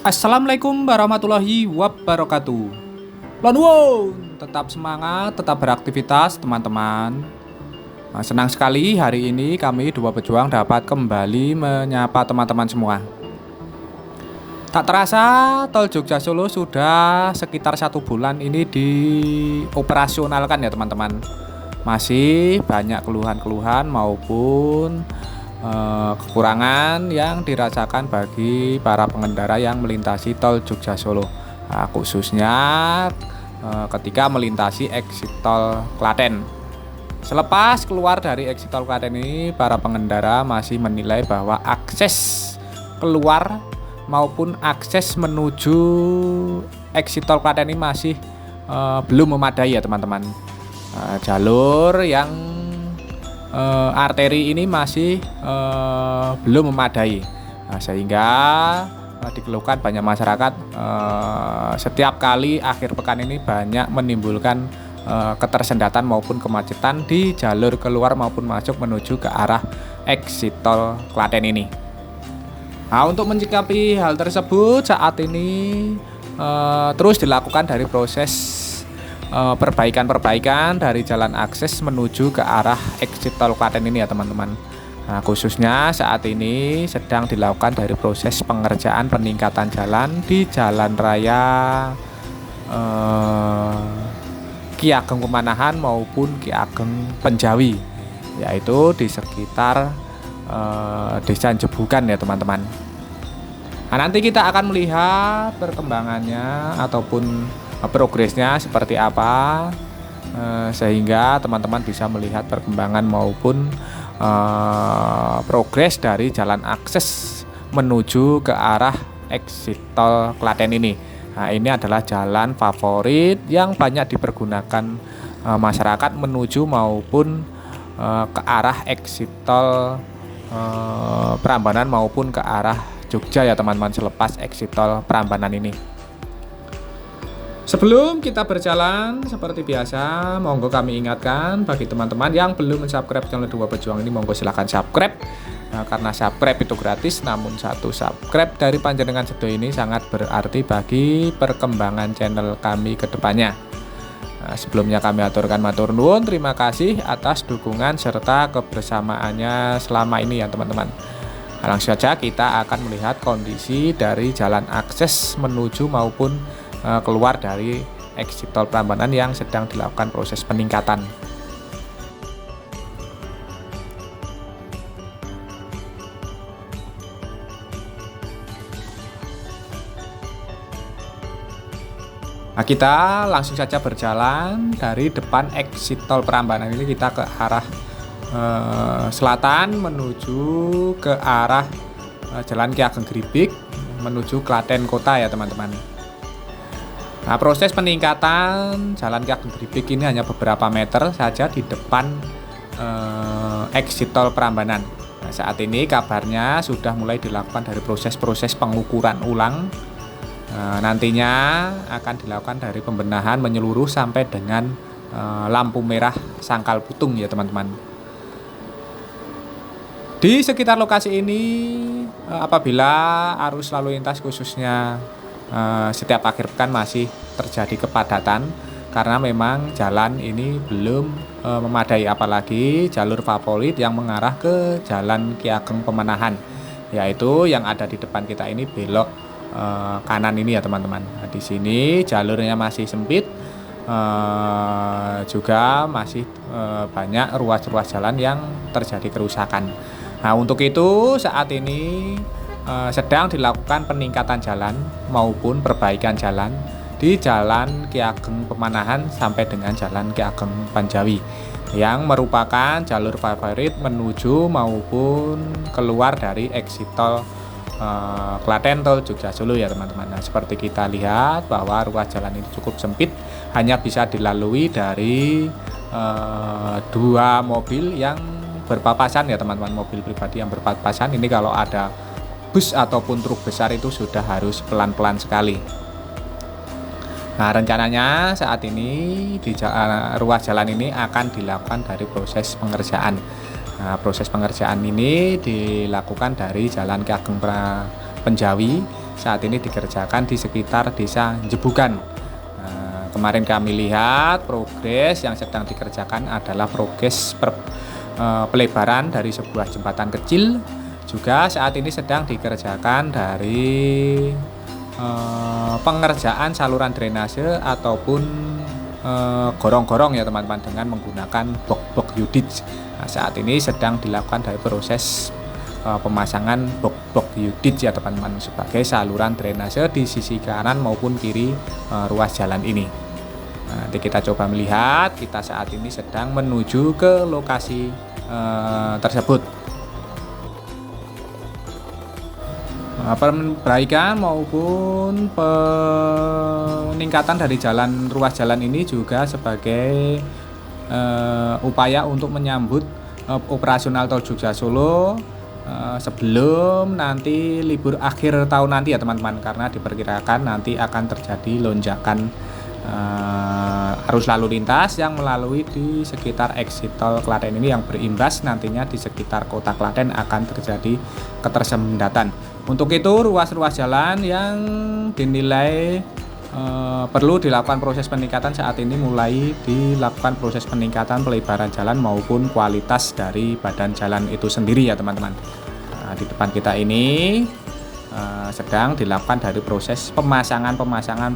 Assalamualaikum warahmatullahi wabarakatuh. Lanwon, tetap semangat, tetap beraktivitas teman-teman. Senang sekali hari ini kami dua pejuang dapat kembali menyapa teman-teman semua. Tak terasa Tol Jogja Solo sudah sekitar 1 bulan ini dioperasionalkan ya teman-teman. Masih banyak keluhan-keluhan maupun kekurangan yang dirasakan bagi para pengendara yang melintasi Tol Jogja Solo, khususnya ketika melintasi eksit Tol Klaten. Selepas keluar dari eksit Tol Klaten ini, para pengendara masih menilai bahwa akses keluar maupun akses menuju eksit Tol Klaten ini masih belum memadai ya teman-teman. Jalur yang arteri ini masih belum memadai, sehingga dikeluhkan banyak masyarakat setiap kali akhir pekan ini banyak menimbulkan ketersendatan maupun kemacetan di jalur keluar maupun masuk menuju ke arah eksit Tol Klaten ini. Nah, untuk menyikapi hal tersebut saat ini terus dilakukan dari proses perbaikan dari jalan akses menuju ke arah eksit Tol Klaten ini ya teman-teman. Nah, khususnya saat ini sedang dilakukan dari proses pengerjaan peningkatan jalan di Jalan Raya Ki Ageng Pemanahan maupun Ki Ageng Penjawi, yaitu di sekitar Desa Jebugan ya teman-teman. Nah, nanti kita akan melihat perkembangannya ataupun progresnya seperti apa, sehingga teman-teman bisa melihat perkembangan maupun progres dari jalan akses menuju ke arah eksit Tol Klaten ini. Nah, ini adalah jalan favorit yang banyak dipergunakan masyarakat menuju maupun ke arah eksit Tol Prambanan maupun ke arah Jogja ya teman-teman, selepas eksit Tol Prambanan ini. Sebelum kita berjalan seperti biasa, monggo kami ingatkan bagi teman-teman yang belum subscribe channel Dua Pejuang ini, monggo silahkan subscribe. Nah, karena subscribe itu gratis, namun satu subscribe dari panjenengan sedo ini sangat berarti bagi perkembangan channel kami ke depannya. Nah, sebelumnya kami aturkan matur nuwun, terima kasih atas dukungan serta kebersamaannya selama ini ya teman-teman. Langsung saja kita akan melihat kondisi dari jalan akses menuju maupun keluar dari eksit Tol Prambanan yang sedang dilakukan proses peningkatan. Nah, kita langsung saja berjalan dari depan eksit Tol Prambanan ini, kita ke arah selatan menuju ke arah Jalan Ki Ageng Gribik menuju Klaten Kota ya teman-teman. Nah, proses peningkatan Jalan Ki Ageng Gribik ini hanya beberapa meter saja di depan eksit Tol Prambanan. Nah, saat ini kabarnya sudah mulai dilakukan dari proses-proses pengukuran ulang. Nantinya akan dilakukan dari pembenahan menyeluruh sampai dengan lampu merah sangkal putung ya teman-teman. Di sekitar lokasi ini apabila arus lalu lintas khususnya setiap akhir pekan masih terjadi kepadatan karena memang jalan ini belum memadai, apalagi jalur favorit yang mengarah ke Jalan Ki Ageng Pemanahan, yaitu yang ada di depan kita ini belok kanan ini ya teman-teman. Nah, di sini jalurnya masih sempit, juga masih banyak ruas-ruas jalan yang terjadi kerusakan. Nah, untuk itu saat ini sedang dilakukan peningkatan jalan maupun perbaikan jalan di Jalan Ki Ageng Pemanahan sampai dengan Jalan Ki Ageng Penjawi, yang merupakan jalur favorit menuju maupun keluar dari eksit Tol Klaten Tol Jogja Solo ya teman-teman. Nah, seperti kita lihat bahwa ruas jalan ini cukup sempit, hanya bisa dilalui dari dua mobil yang berpapasan ya teman-teman, mobil pribadi yang berpapasan. Ini kalau ada bus ataupun truk besar itu sudah harus pelan-pelan sekali. Nah, rencananya saat ini di ruas jalan ini akan dilakukan dari proses pengerjaan. Nah, proses pengerjaan ini dilakukan dari Jalan Ki Ageng Penjawi saat ini dikerjakan di sekitar desa Jebugan. Kemarin kami lihat progres yang sedang dikerjakan adalah progres pelebaran dari sebuah jembatan kecil. Juga saat ini sedang dikerjakan dari pengerjaan saluran drainase ataupun gorong-gorong ya teman-teman, dengan menggunakan box Yudits. Nah, saat ini sedang dilakukan dari proses pemasangan box Yudits ya teman-teman, sebagai saluran drainase di sisi kanan maupun kiri ruas jalan ini. Nanti kita coba melihat, kita saat ini sedang menuju ke lokasi tersebut. Perbaikan maupun peningkatan dari ruas jalan ini juga sebagai upaya untuk menyambut operasional Tol Jogja Solo sebelum nanti libur akhir tahun nanti ya teman-teman, karena diperkirakan nanti akan terjadi lonjakan arus lalu lintas yang melalui di sekitar exit tol Klaten ini, yang berimbas nantinya di sekitar kota Klaten akan terjadi ketersendatan. Untuk itu ruas-ruas jalan yang dinilai perlu dilakukan proses peningkatan saat ini mulai dilakukan proses peningkatan pelebaran jalan maupun kualitas dari badan jalan itu sendiri ya teman-teman. Di depan kita ini sedang dilakukan dari proses pemasangan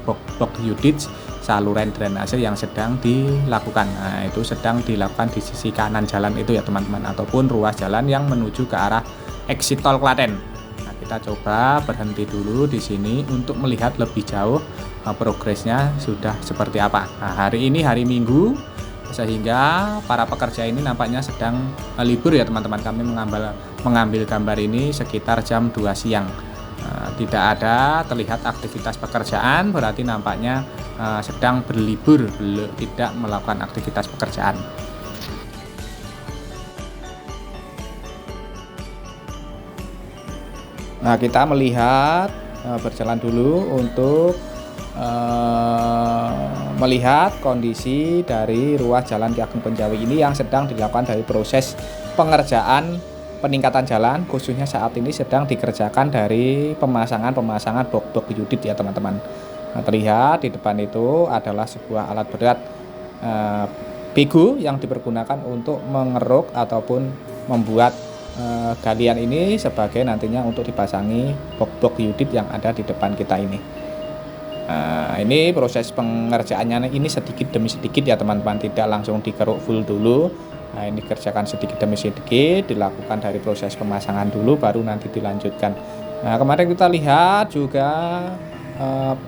box Yudits saluran drainase yang sedang dilakukan. Nah, itu sedang dilakukan di sisi kanan jalan itu ya teman-teman, ataupun ruas jalan yang menuju ke arah exit tol Klaten. Nah, kita coba berhenti dulu di sini untuk melihat lebih jauh progresnya sudah seperti apa. Nah, hari ini hari Minggu, sehingga para pekerja ini nampaknya sedang libur ya teman-teman. Kami mengambil gambar ini sekitar jam 2 siang. Tidak ada terlihat aktivitas pekerjaan, berarti nampaknya sedang berlibur, tidak melakukan aktivitas pekerjaan. Nah, kita melihat berjalan dulu untuk melihat kondisi dari ruas jalan Ki Ageng Penjawi ini yang sedang dilakukan dari proses pengerjaan peningkatan jalan, khususnya saat ini sedang dikerjakan dari pemasangan box Yudits ya teman-teman. Nah, terlihat di depan itu adalah sebuah alat berat bego yang dipergunakan untuk mengeruk ataupun membuat galian ini sebagai nantinya untuk dipasangi box Yudits yang ada di depan kita ini. Ini proses pengerjaannya ini sedikit demi sedikit ya teman-teman, tidak langsung dikeruk full dulu. Nah, ini dikerjakan sedikit demi sedikit, dilakukan dari proses pemasangan dulu, baru nanti dilanjutkan. Nah, kemarin kita lihat juga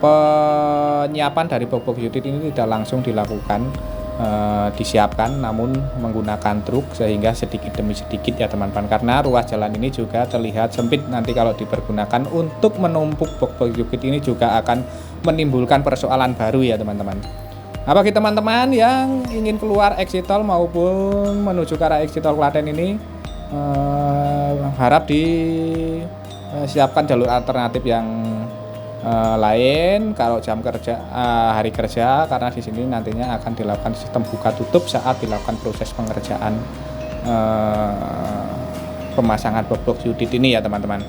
penyiapan dari box Yudits ini tidak langsung dilakukan, disiapkan namun menggunakan truk, sehingga sedikit demi sedikit ya teman-teman, karena ruas jalan ini juga terlihat sempit. Nanti kalau dipergunakan untuk menumpuk box Yudits ini juga akan menimbulkan persoalan baru ya teman-teman. Nah, bagi teman-teman yang ingin keluar exit tol maupun menuju ke arah exit tol Klaten ini, harap disiapkan jalur alternatif yang lain kalau jam kerja hari kerja, karena di sini nantinya akan dilakukan sistem buka tutup saat dilakukan proses pengerjaan pemasangan box Yudits ini ya teman-teman.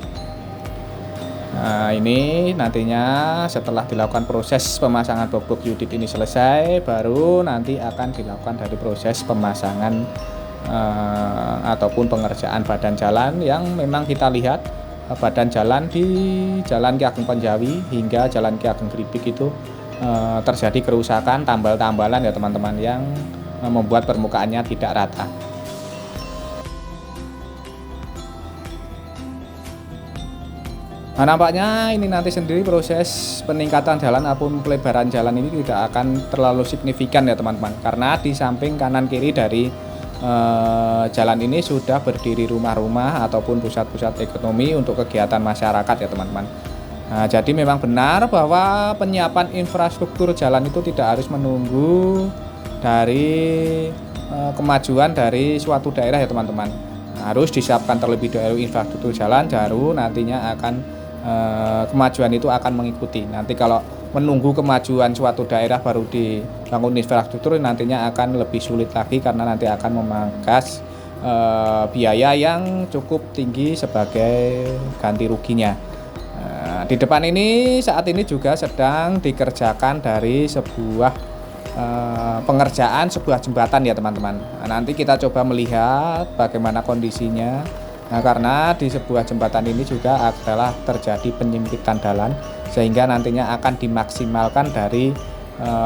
Nah, ini nantinya setelah dilakukan proses pemasangan box Yudits ini selesai, baru nanti akan dilakukan dari proses pemasangan ataupun pengerjaan badan jalan yang memang kita lihat badan jalan di Jalan Ki Ageng Penjawi hingga Jalan Ki Ageng Gripik itu terjadi kerusakan, tambal-tambalan ya teman-teman, yang membuat permukaannya tidak rata. Nah, nampaknya ini nanti sendiri proses peningkatan jalan ataupun pelebaran jalan ini tidak akan terlalu signifikan ya teman-teman, karena di samping kanan kiri dari jalan ini sudah berdiri rumah-rumah ataupun pusat-pusat ekonomi untuk kegiatan masyarakat ya teman-teman. Nah, jadi memang benar bahwa penyiapan infrastruktur jalan itu tidak harus menunggu dari kemajuan dari suatu daerah ya teman-teman. Nah, harus disiapkan terlebih dahulu infrastruktur jalan, baru nantinya akan kemajuan itu akan mengikuti. Nanti kalau menunggu kemajuan suatu daerah baru dibangun infrastruktur, nantinya akan lebih sulit lagi, karena nanti akan memangkas biaya yang cukup tinggi sebagai ganti ruginya. Nah, di depan ini saat ini juga sedang dikerjakan dari sebuah pengerjaan sebuah jembatan ya teman-teman. Nah, nanti kita coba melihat bagaimana kondisinya. Nah, karena di sebuah jembatan ini juga adalah terjadi penyempitan jalan sehingga nantinya akan dimaksimalkan dari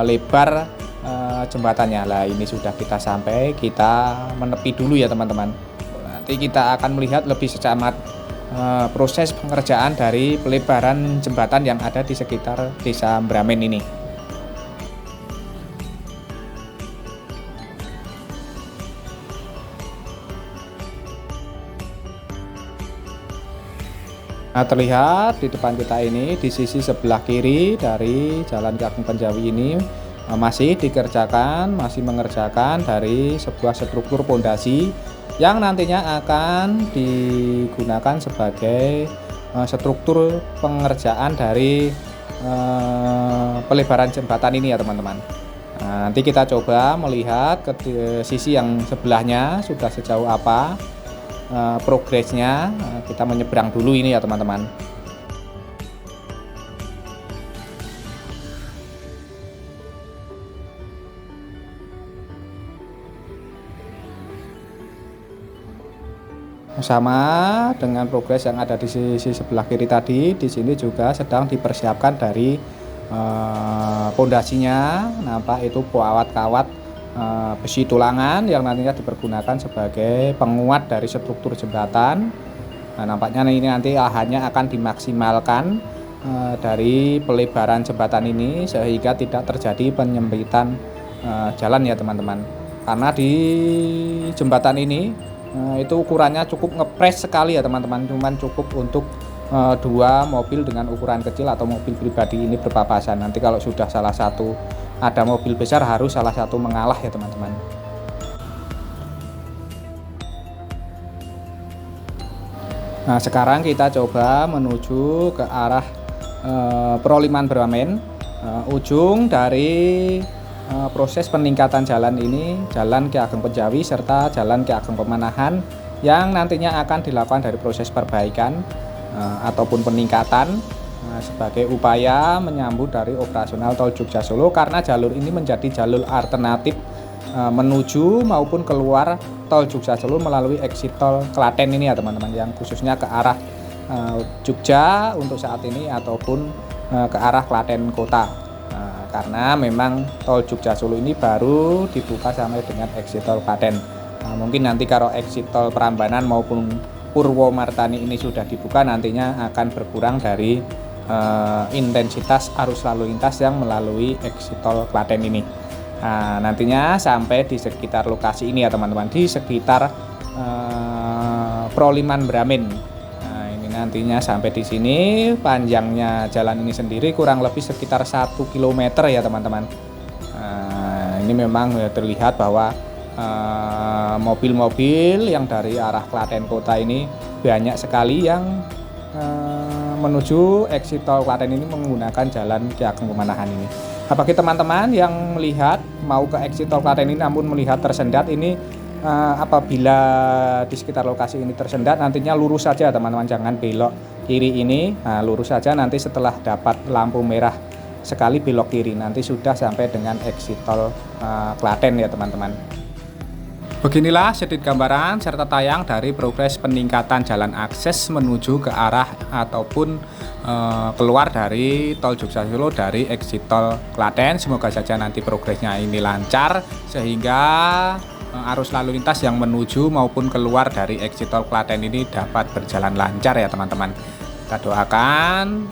lebar jembatannya. Lah ini sudah kita sampai, kita menepi dulu ya teman-teman. Nanti kita akan melihat lebih secamat proses pengerjaan dari pelebaran jembatan yang ada di sekitar Desa Mbramen ini. Nah, terlihat di depan kita ini di sisi sebelah kiri dari Jalan Ki Ageng Panjawi ini masih mengerjakan dari sebuah struktur pondasi yang nantinya akan digunakan sebagai struktur pengerjaan dari pelebaran jembatan ini ya teman-teman. Nah, nanti kita coba melihat ke sisi yang sebelahnya sudah sejauh apa progresnya. Kita menyeberang dulu ini ya teman-teman. Sama dengan progres yang ada di sisi sebelah kiri tadi, di sini juga sedang dipersiapkan dari pondasinya. Nampak itu kawat-kawat besi tulangan yang nantinya dipergunakan sebagai penguat dari struktur jembatan. Nah, nampaknya ini nanti lahannya akan dimaksimalkan dari pelebaran jembatan ini sehingga tidak terjadi penyempitan jalan ya teman-teman. Karena di jembatan ini itu ukurannya cukup ngepres sekali ya teman-teman, cuman cukup untuk dua mobil dengan ukuran kecil atau mobil pribadi ini berpapasan. Nanti kalau sudah salah satu ada mobil besar harus salah satu mengalah ya teman-teman. Nah, sekarang kita coba menuju ke arah Proliman Mbramen. Ujung dari proses peningkatan jalan ini, Jalan Ki Ageng Panjawi serta Jalan Ki Ageng Pemanahan yang nantinya akan dilakukan dari proses perbaikan ataupun peningkatan sebagai upaya menyambut dari operasional Tol Jogja Solo, karena jalur ini menjadi jalur alternatif menuju maupun keluar Tol Jogja Solo melalui exit tol Klaten ini ya teman-teman, yang khususnya ke arah Jogja untuk saat ini ataupun ke arah Klaten kota. Karena memang Tol Jogja Solo ini baru dibuka sampai dengan exit tol Klaten. Mungkin nanti kalau exit tol Prambanan maupun Purwomartani ini sudah dibuka, nantinya akan berkurang dari intensitas arus lalu lintas yang melalui exit tol Klaten ini. Nah, nantinya sampai di sekitar lokasi ini ya teman-teman, di sekitar Proliman Mbramen. Nah, ini nantinya sampai di sini. Panjangnya jalan ini sendiri kurang lebih sekitar 1 km ya teman-teman. Nah, ini memang terlihat bahwa mobil-mobil yang dari arah Klaten kota ini banyak sekali yang menuju exit tol Klaten ini menggunakan Jalan Ki Ageng Pemanahan ini. Nah, bagi teman-teman yang melihat mau ke exit tol Klaten ini namun melihat tersendat ini, apabila di sekitar lokasi ini tersendat, nantinya lurus saja teman-teman, jangan belok kiri ini. Nah, lurus saja, nanti setelah dapat lampu merah sekali belok kiri, nanti sudah sampai dengan exit tol Klaten ya teman-teman. Beginilah sedikit gambaran serta tayang dari progres peningkatan jalan akses menuju ke arah ataupun keluar dari Tol Jogja Solo dari exit tol Klaten. Semoga saja nanti progresnya ini lancar sehingga arus lalu lintas yang menuju maupun keluar dari exit tol Klaten ini dapat berjalan lancar ya teman-teman. Kita doakan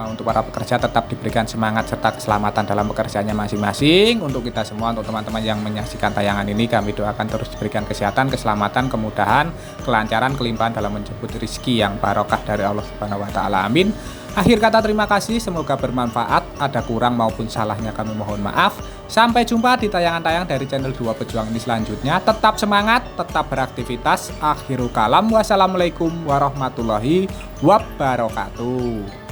untuk para pekerja tetap diberikan semangat serta keselamatan dalam pekerjaannya masing-masing. Untuk kita semua, untuk teman-teman yang menyaksikan tayangan ini, kami doakan terus diberikan kesehatan, keselamatan, kemudahan, kelancaran, kelimpahan dalam menjemput rezeki yang barokah dari Allah Subhanahu wa taala. Amin. Akhir kata terima kasih, semoga bermanfaat. Ada kurang maupun salahnya kami mohon maaf. Sampai jumpa di tayangan-tayangan dari channel Dua Pejuang ini selanjutnya. Tetap semangat, tetap beraktivitas. Akhirul kalam, wassalamualaikum warahmatullahi wabarakatuh.